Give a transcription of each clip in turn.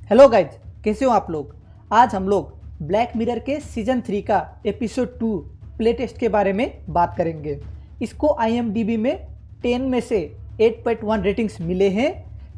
Hello guys, कैसे हो आप लोग। आज हम लोग ब्लैक मिरर के सीजन 3 का एपिसोड 2 प्ले टेस्ट के बारे में बात करेंगे। इसको IMDb में 10 में से 8.1 रेटिंग्स मिले हैं।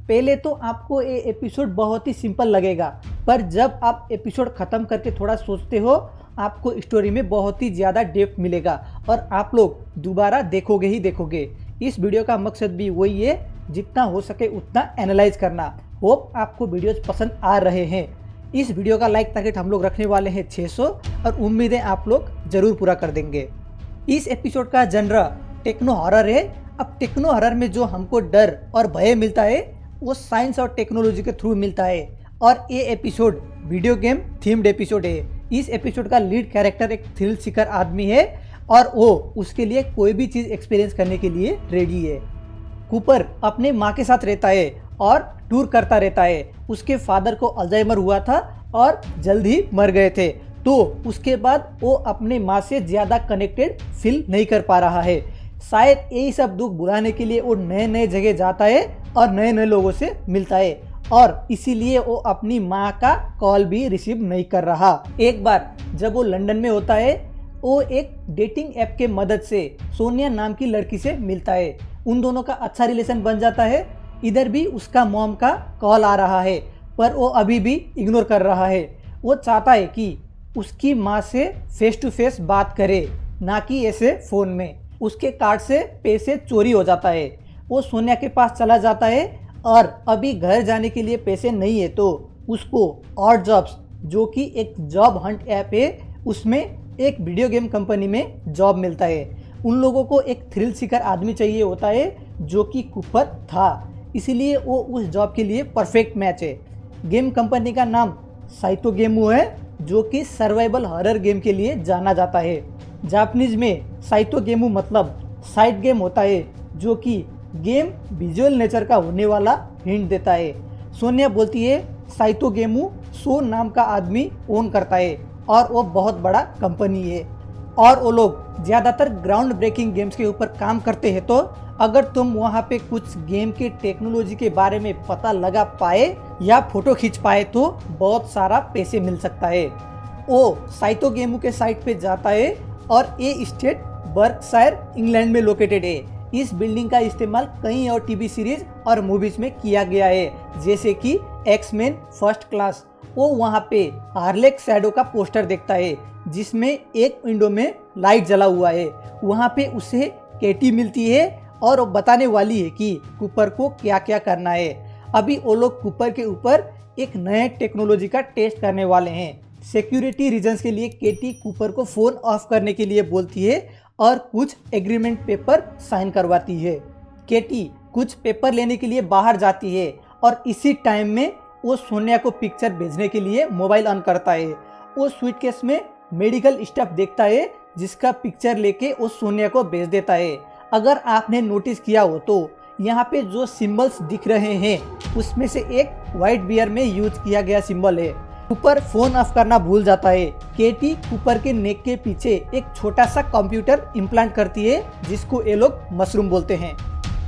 पहले तो आपको ये एपिसोड बहुत ही सिंपल लगेगा, पर जब आप एपिसोड ख़त्म करके थोड़ा सोचते हो आपको स्टोरी में बहुत ही ज़्यादा डेप्थ मिलेगा और आप लोग दोबारा देखोगे ही देखोगे। इस वीडियो का मकसद भी वही है, जितना हो सके उतना एनालाइज करना। होप आपको वीडियोस पसंद आ रहे हैं। इस वीडियो का लाइक टारगेट हम लोग रखने वाले हैं 600 और उम्मीद है आप लोग ज़रूर पूरा कर देंगे। इस एपिसोड का जनरा टेक्नो हॉरर है। अब टेक्नो हॉरर में जो हमको डर और भय मिलता है वो साइंस और टेक्नोलॉजी के थ्रू मिलता है और ये episode video game themed episode है। इस एपिसोड का लीड कैरेक्टर एक थ्रिल सीकर आदमी है और वो उसके लिए कोई भी चीज़ एक्सपीरियंस करने के लिए रेडी है। कूपर अपने माँ के साथ रहता है और टूर करता रहता है। उसके फादर को अल्जाइमर हुआ था और जल्द ही मर गए थे, तो उसके बाद वो अपने माँ से ज़्यादा कनेक्टेड फील नहीं कर पा रहा है। शायद यही सब दुख भुलाने के लिए वो नए नए जगह जाता है और नए नए लोगों से मिलता है और इसीलिए वो अपनी माँ का कॉल भी रिसीव नहीं कर रहा। एक बार जब वो लंदन में होता है, वो एक डेटिंग ऐप के मदद से सोनिया नाम की लड़की से मिलता है। उन दोनों का अच्छा रिलेशन बन जाता है। इधर भी उसका मॉम का कॉल आ रहा है, पर वो अभी भी इग्नोर कर रहा है। वो चाहता है कि उसकी माँ से फेस टू फेस बात करे, ना कि ऐसे फ़ोन में। उसके कार्ड से पैसे चोरी हो जाता है। वो सोनिया के पास चला जाता है और अभी घर जाने के लिए पैसे नहीं है, तो उसको ऑड जॉब्स, जो कि एक जॉब हंट ऐप है, उसमें एक वीडियो गेम कंपनी में जॉब मिलता है। उन लोगों को एक थ्रिल सीकर आदमी चाहिए होता है, जो कि कूपर था, इसीलिए वो उस जॉब के लिए परफेक्ट मैच है। गेम कंपनी का नाम साइतो गेमू है, जो कि सर्वाइवल हॉरर गेम के लिए जाना जाता है। जापानीज में साइतो गेमू मतलब साइड गेम होता है, जो कि गेम विजुअल नेचर का होने वाला हिंट देता है। सोनिया बोलती है साइतो गेमू सो नाम का आदमी ओन करता है और वो बहुत बड़ा कंपनी है और वो लोग ज़्यादातर ग्राउंड ब्रेकिंग गेम्स के ऊपर काम करते हैं। तो अगर तुम वहाँ पे कुछ गेम के टेक्नोलॉजी के बारे में पता लगा पाए या फोटो खींच पाए तो बहुत सारा पैसे मिल सकता है। वो साइतो गेमू के साइट पे जाता है और ये स्टेट बर्कशायर इंग्लैंड में लोकेटेड है। इस बिल्डिंग का इस्तेमाल कई और टीवी सीरीज और मूवीज में किया गया है, जैसे कि एक्समैन फर्स्ट क्लास। वो वहाँ पे हार्लेक शैडो का पोस्टर देखता है, जिसमें एक विंडो में लाइट जला हुआ है। वहाँ पे उसे केटी मिलती है और वो बताने वाली है कि कूपर को क्या क्या करना है। अभी वो लोग कूपर के ऊपर एक नए टेक्नोलॉजी का टेस्ट करने वाले हैं। सिक्योरिटी रीजंस के लिए केटी कूपर को फ़ोन ऑफ करने के लिए बोलती है और कुछ एग्रीमेंट पेपर साइन करवाती है। केटी कुछ पेपर लेने के लिए बाहर जाती है और इसी टाइम में वो सोनिया को पिक्चर भेजने के लिए मोबाइल ऑन करता है। वो सूटकेस में मेडिकल स्टफ देखता है, जिसका पिक्चर लेके वो सोनिया को भेज देता है। अगर आपने नोटिस किया हो तो यहाँ पे जो सिंबल्स दिख रहे हैं उसमें से एक व्हाइट बियर में यूज किया गया सिंबल है। कूपर फोन ऑफ करना भूल जाता है। केटी कूपर के नेक के पीछे एक छोटा सा कंप्यूटर इम्प्लांट करती है, जिसको ये लोग मशरूम बोलते हैं।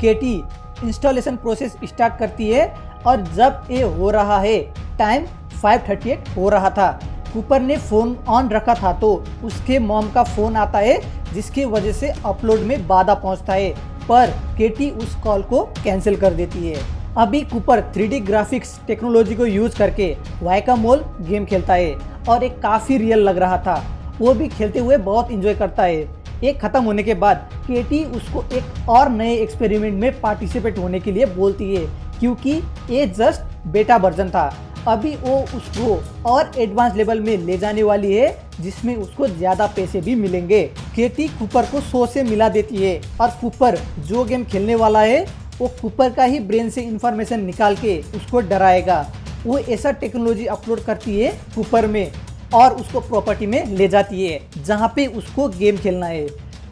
केटी इंस्टॉलेशन प्रोसेस स्टार्ट करती है और जब ये हो रहा है, टाइम 5:38 हो रहा था। कूपर ने फ़ोन ऑन रखा था तो उसके मॉम का फ़ोन आता है, जिसकी वजह से अपलोड में बाधा पहुंचता है, पर केटी उस कॉल को कैंसिल कर देती है। अभी कूपर 3D ग्राफिक्स टेक्नोलॉजी को यूज करके वैकामोल गेम खेलता है और एक काफ़ी रियल लग रहा था। वो भी खेलते हुए बहुत इंजॉय करता है। एक ख़त्म होने के बाद केटी उसको एक और नए एक्सपेरिमेंट में पार्टिसिपेट होने के लिए बोलती है, क्योंकि ये जस्ट बेटा वर्जन था। अभी वो उसको और एडवांस लेवल में ले जाने वाली है, जिसमें उसको ज़्यादा पैसे भी मिलेंगे। केटी कूपर को शो से मिला देती है और कूपर जो गेम खेलने वाला है वो कूपर का ही ब्रेन से इंफॉर्मेशन निकाल के उसको डराएगा। वो ऐसा टेक्नोलॉजी अपलोड करती है कूपर में और उसको प्रॉपर्टी में ले जाती है, जहाँ पे उसको गेम खेलना है।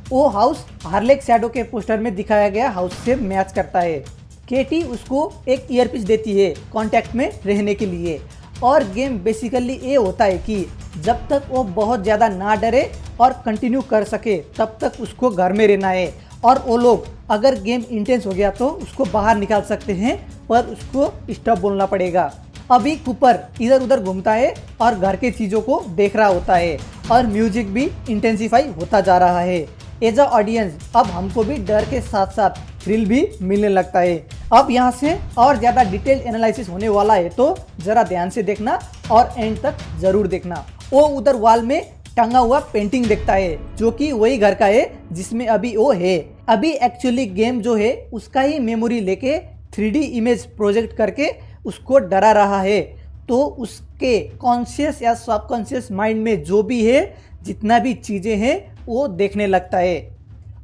वो हाउस हार्लेक शैडो के पोस्टर में दिखाया गया हाउस से मैच करता है। केटी उसको एक ईयरपीस देती है कांटेक्ट में रहने के लिए और गेम बेसिकली ये होता है कि जब तक वो बहुत ज़्यादा ना डरे और कंटिन्यू कर सके तब तक उसको घर में रहना है और वो लोग अगर गेम इंटेंस हो गया तो उसको बाहर निकाल सकते हैं, पर उसको स्टॉप बोलना पड़ेगा। अभी कूपर इधर उधर घूमता है और घर के चीज़ों को देख रहा होता है और म्यूजिक भी इंटेंसिफाई होता जा रहा है। एज अ ऑडियंस अब हमको भी डर के साथ साथ थ्रिल भी मिलने लगता है। अब यहाँ से और ज़्यादा डिटेल एनालिसिस होने वाला है, तो ज़रा ध्यान से देखना और एंड तक ज़रूर देखना। वो उधर वॉल में टंगा हुआ पेंटिंग देखता है जो कि वही घर का है जिसमें अभी वो है। अभी एक्चुअली गेम जो है उसका ही मेमोरी लेके 3D इमेज प्रोजेक्ट करके उसको डरा रहा है। तो उसके कॉन्शियस या सबकॉन्शियस माइंड में जो भी है, जितना भी चीज़ें हैं, वो देखने लगता है।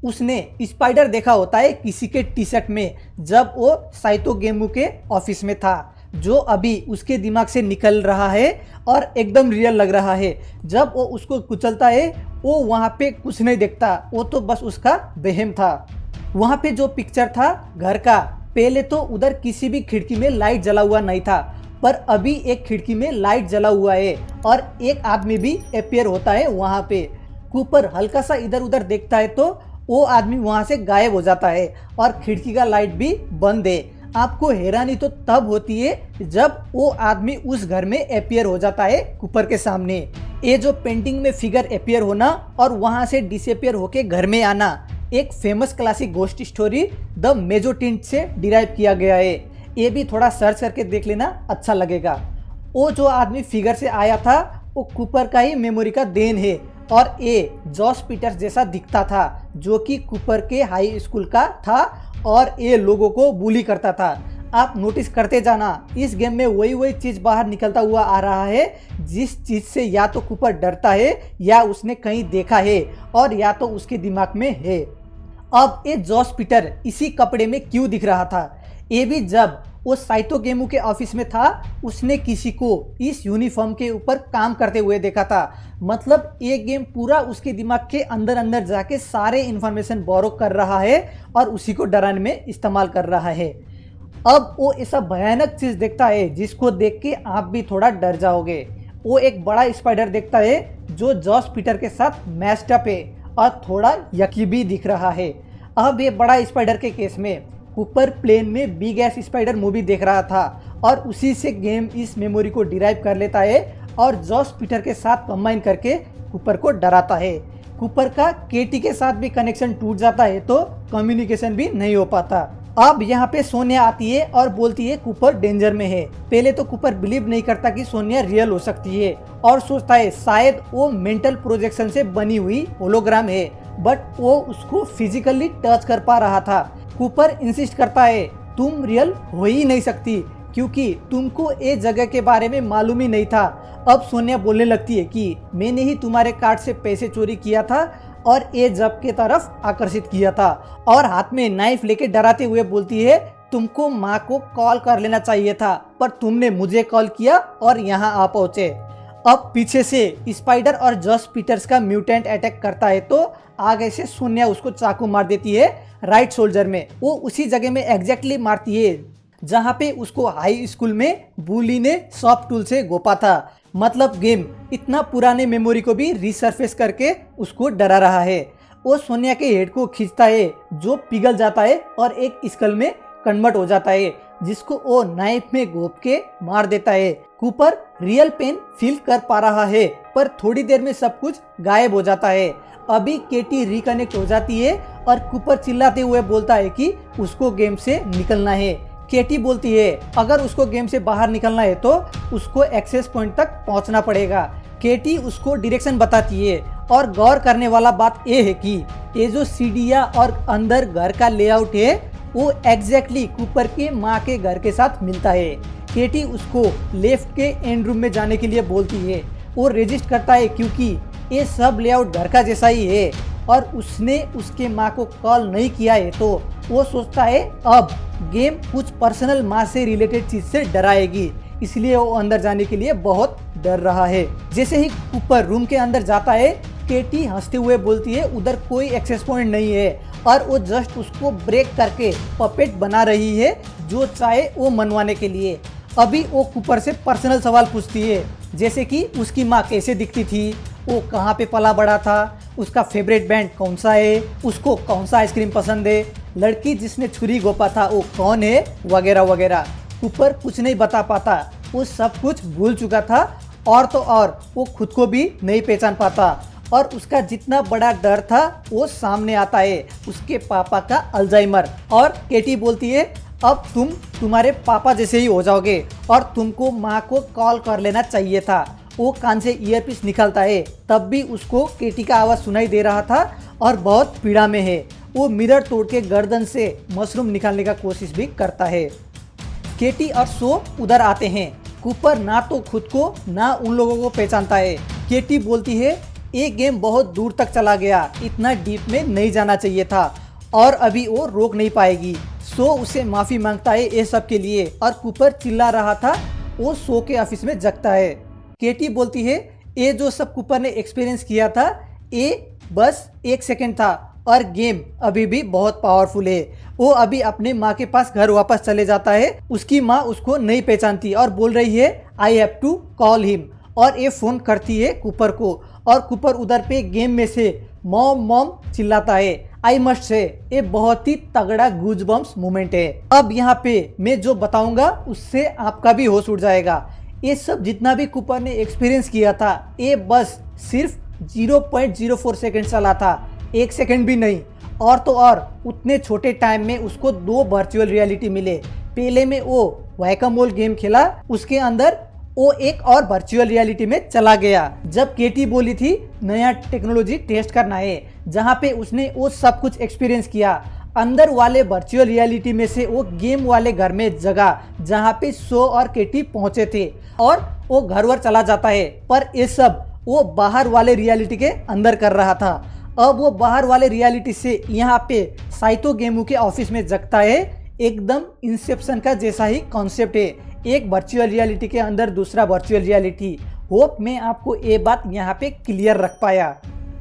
उसने स्पाइडर देखा होता है किसी के टी शर्ट में जब वो साइतो गेमू के ऑफिस में था, जो अभी उसके दिमाग से निकल रहा है और एकदम रियल लग रहा है। जब वो उसको कुचलता है वो वहाँ पे कुछ नहीं देखता, वो तो बस उसका वहम था। वहाँ पे जो पिक्चर था घर का, पहले तो उधर किसी भी खिड़की में लाइट जला हुआ नहीं था, पर अभी एक खिड़की में लाइट जला हुआ है और एक आदमी भी अपीयर होता है वहाँ पे। कूपर हल्का सा इधर उधर देखता है तो वो आदमी वहाँ से गायब हो जाता है और खिड़की का लाइट भी बंद है। आपको हैरानी तो तब होती है जब वो आदमी उस घर में अपीयर हो जाता है कूपर के सामने। ये जो पेंटिंग में फिगर अपीयर होना और वहाँ से डिसअपीयर होके घर में आना एक famous classic ghost story the Mezzotint से डिराइव किया गया है। ये भी थोड़ा सर्च करके देख लेना, अच्छा लगेगा। वो जो आदमी फिगर से आया था वो कूपर का ही मेमोरी का देन है और ये जॉस पीटर्स जैसा दिखता था जो कि कूपर के हाई स्कूल का था और ये लोगों को बुली करता था। आप नोटिस करते जाना, इस गेम में वही चीज़ बाहर निकलता हुआ आ रहा है जिस चीज़ से या तो कूपर डरता है या उसने कहीं देखा है और या तो उसके दिमाग में है। अब ये जॉस पीटर इसी कपड़े में क्यों दिख रहा था? ये भी जब वो साइतो गेमू के ऑफिस में था उसने किसी को इस यूनिफॉर्म के ऊपर काम करते हुए देखा था। मतलब ये गेम पूरा उसके दिमाग के अंदर अंदर जाके सारे इन्फॉर्मेशन बोरो कर रहा है और उसी को डराने में इस्तेमाल कर रहा है। अब वो ऐसा भयानक चीज़ देखता है जिसको देख के आप भी थोड़ा डर जाओगे। वो एक बड़ा स्पाइडर देखता है जो जॉस पीटर के साथ मैच्ड अप है और थोड़ा यकी भी दिख रहा है। अब ये बड़ा स्पाइडर के केस में कूपर प्लेन में बिग एस स्पाइडर मूवी देख रहा था और उसी से गेम इस मेमोरी को डिराइव कर लेता है और जॉस पीटर के साथ कंबाइन करके कूपर को डराता है। कूपर का केटी के साथ भी कनेक्शन टूट जाता है तो कम्युनिकेशन भी नहीं हो पाता। अब यहाँ पे सोनिया आती है और बोलती है कूपर डेंजर में है। पहले तो कूपर बिलीव नहीं करता कि सोनिया रियल हो सकती है और सोचता है शायद वो मेंटल प्रोजेक्शन से बनी हुई होलोग्राम है, बट वो उसको फिजिकली टच कर पा रहा था। कूपर इंसिस्ट करता है तुम रियल हो ही नहीं सकती क्योंकि तुमको ये जगह के बारे में मालूम ही नहीं था। अब सोनिया बोलने लगती है कि मैंने ही तुम्हारे कार्ड से पैसे चोरी किया था और ये जब के तरफ आकर्षित किया था, और हाथ में नाइफ लेके डराते हुए बोलती है तुमको माँ को कॉल कर लेना चाहिए था पर तुमने मुझे कॉल किया और यहाँ आ पहुँचे। अब पीछे से स्पाइडर और जॉस पीटर्स का म्यूटेंट अटैक करता है तो आगे से सोनिया उसको चाकू मार देती है राइट शोल्डर में। वो उसी जगह में एग्जैक्टली मारती है जहाँ पे उसको हाई स्कूल में बुली ने सॉफ्ट टूल से गोपा था। मतलब गेम इतना पुराने मेमोरी को भी रिसर्फेस करके उसको डरा रहा है। वो सोनिया के हेड को खींचता है जो पिघल जाता है और एक स्कल में कन्वर्ट हो जाता है जिसको वो नाइफ में घोप के मार देता है। कूपर रियल पेन फील कर पा रहा है पर थोड़ी देर में सब कुछ गायब हो जाता है। अभी केटी रिकनेक्ट हो जाती है और कूपर चिल्लाते हुए बोलता है कि उसको गेम से निकलना है। केटी बोलती है अगर उसको गेम से बाहर निकलना है तो उसको एक्सेस पॉइंट तक पहुंचना पड़ेगा। केटी उसको डायरेक्शन बताती है और गौर करने वाला बात ये है कि ये जो सीढ़ियाँ और अंदर घर का लेआउट है वो एग्जैक्टली कूपर के माँ के घर के साथ मिलता है। केटी उसको लेफ्ट के एंड रूम में जाने के लिए बोलती है। वो रेजिस्ट करता है क्योंकि ये सब लेआउट घर का जैसा ही है और उसने उसके माँ को कॉल नहीं किया है तो वो सोचता है अब गेम कुछ पर्सनल माँ से रिलेटेड चीज से डराएगी, इसलिए वो अंदर जाने के लिए बहुत डर रहा है। जैसे ही कूपर रूम के अंदर जाता है केटी हंसते हुए बोलती है उधर कोई एक्सेस पॉइंट नहीं है और वो जस्ट उसको ब्रेक करके पपेट बना रही है जो चाहे वो मनवाने के लिए। अभी वो कूपर से पर्सनल सवाल पूछती है जैसे कि उसकी माँ कैसे दिखती थी, वो कहाँ पे पला बड़ा था, उसका फेवरेट बैंड कौन सा है, उसको कौन सा आइसक्रीम पसंद है, लड़की जिसने छुरी गोपा था वो कौन है, वगैरह वगैरह। कूपर कुछ नहीं बता पाता वो सब कुछ भूल चुका था और तो और वो खुद को भी नहीं पहचान पाता और उसका जितना बड़ा डर था वो सामने आता है, उसके पापा का अल्जाइमर। और केटी बोलती है अब तुम तुम्हारे पापा जैसे ही हो जाओगे और तुमको माँ को कॉल कर लेना चाहिए था। वो कान से ईयरपीस निकालता है, तब भी उसको केटी का आवाज़ सुनाई दे रहा था और बहुत पीड़ा में है। वो मिरर तोड़ के गर्दन से मशरूम निकालने का कोशिश भी करता है। केटी और सो उधर आते हैं। कूपर ना तो खुद को ना उन लोगों को पहचानता है। केटी बोलती है ये गेम बहुत दूर तक चला गया, इतना डीप में नहीं जाना चाहिए था और अभी वो रोक नहीं पाएगी। सो उसे माफ़ी मांगता है ये सब के लिए और कूपर चिल्ला रहा था वो सो के ऑफिस में जगता है। केटी बोलती है ये जो सब कूपर ने एक्सपीरियंस किया था ये बस 1 सेकेंड था और गेम अभी भी बहुत पावरफुल है। वो अभी अपने माँ के पास घर वापस चले जाता है। उसकी माँ उसको नहीं पहचानती और बोल रही है I have to call him और ये फ़ोन करती है कूपर को और कूपर उधर पे गेम में से मॉम मॉम चिल्लाता है। आई मस्ट से ये बहुत ही तगड़ा गूजबम्स मोमेंट है। अब यहाँ पे मैं जो बताऊंगा उससे आपका भी होश उड़ जाएगा। ये सब जितना भी कूपर ने एक्सपीरियंस किया था ये बस सिर्फ 0.04 सेकेंड चला था, 1 सेकेंड भी नहीं। और तो और उतने छोटे टाइम में उसको 2 वर्चुअल रियलिटी मिले। पहले में वो वैकामोल गेम खेला, उसके अंदर वो एक और वर्चुअल रियलिटी में चला गया जब केटी बोली थी नया टेक्नोलॉजी टेस्ट करना है, जहाँ पे उसने वो सब कुछ एक्सपीरियंस किया। अंदर वाले वर्चुअल रियलिटी में से वो गेम वाले घर में जगह जहाँ पे सो और केटी पहुंचे थे और वो घर वर चला जाता है, पर ये सब वो बाहर वाले रियलिटी के अंदर कर रहा था। अब वो बाहर वाले रियलिटी से यहाँ पे साइतो गेमू के ऑफिस में जगता है। एकदम इंसेप्शन का जैसा ही कॉन्सेप्ट है, एक वर्चुअल रियलिटी के अंदर दूसरा वर्चुअल रियलिटी। होप मैं आपको ये बात यहाँ पे क्लियर रख पाया।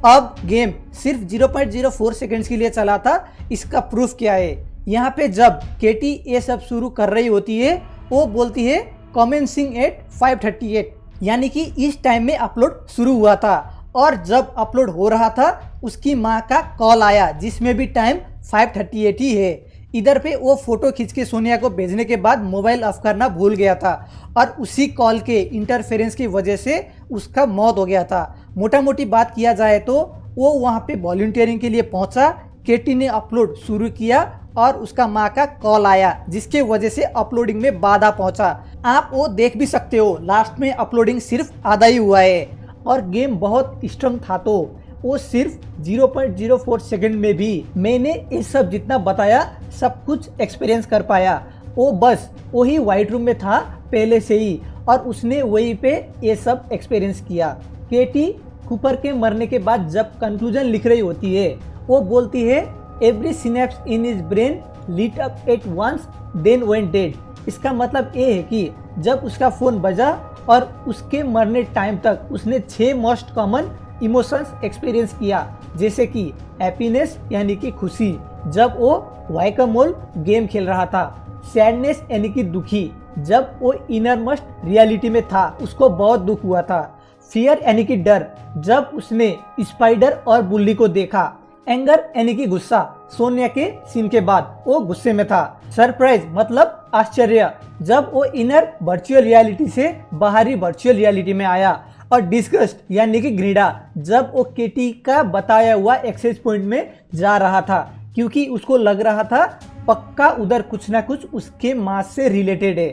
अब गेम सिर्फ 0.04 सेकेंड्स के लिए चला था, इसका प्रूफ क्या है? यहाँ पे जब केटी ये सब शुरू कर रही होती है वो बोलती है कमेंसिंग एट 5:38, यानी कि इस टाइम में अपलोड शुरू हुआ था। और जब अपलोड हो रहा था उसकी माँ का कॉल आया जिसमें भी टाइम 5:38 ही है। इधर पे वो फोटो खींच के सोनिया को भेजने के बाद मोबाइल ऑफ करना भूल गया था और उसी कॉल के इंटरफेरेंस की वजह से उसका मौत हो गया था। मोटा मोटी बात किया जाए तो वो वहाँ पे वॉलंटियरिंग के लिए पहुँचा, केटी ने अपलोड शुरू किया और उसका माँ का कॉल आया जिसके वजह से अपलोडिंग में बाधा पहुँचा। आप वो देख भी सकते हो, लास्ट में अपलोडिंग सिर्फ आधा ही हुआ है और गेम बहुत स्ट्रॉन्ग था। तो वो सिर्फ 0.04 सेकेंड में भी मैंने ये सब जितना बताया सब कुछ एक्सपीरियंस कर पाया। वो बस वही वाइट रूम में था पहले से ही और उसने वहीं पे ये सब एक्सपीरियंस किया। केटी कूपर के मरने के बाद जब कंक्लूजन लिख रही होती है वो बोलती है every synapse in his brain lit up at once then went dead. इसका मतलब ये है कि जब उसका फ़ोन बजा और उसके मरने टाइम तक उसने 6 मोस्ट कॉमन इमोशंस एक्सपीरियंस किया, जैसे कि हैप्पीनेस यानी कि खुशी जब वो वैकामोल गेम खेल रहा था, सैडनेस यानी कि दुखी जब वो इनरमोस्ट रियलिटी में था उसको बहुत दुख हुआ था, फियर यानी कि डर जब उसने स्पाइडर और बुल्ली को देखा, एंगर यानी कि गुस्सा सोनिया के सीन के बाद वो गुस्से में था, सरप्राइज मतलब आश्चर्य जब वो इनर वर्चुअल रियलिटी से बाहरी वर्चुअल रियलिटी में आया, और डिस्गस्ट यानी कि घृणा जब वो केटी का बताया हुआ एक्सेस पॉइंट में जा रहा था क्योंकि उसको लग रहा था पक्का उधर कुछ ना कुछ उसके माँ से रिलेटेड है।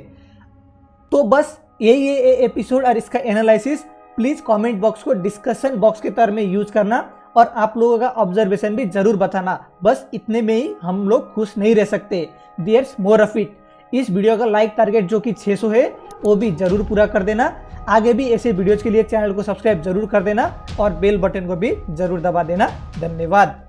तो बस यही है एपिसोड और इसका एनालिसिस। प्लीज़ कमेंट बॉक्स को डिस्कशन बॉक्स के तरह में यूज करना और आप लोगों का ऑब्जर्वेशन भी जरूर बताना। बस इतने में ही हम लोग खुश नहीं रह सकते, देयर्स मोर ऑफ इट। इस वीडियो का लाइक टारगेट जो कि 600 है वो भी जरूर पूरा कर देना। आगे भी ऐसे वीडियोज के लिए चैनल को सब्सक्राइब जरूर कर देना और बेल बटन को भी जरूर दबा देना। धन्यवाद।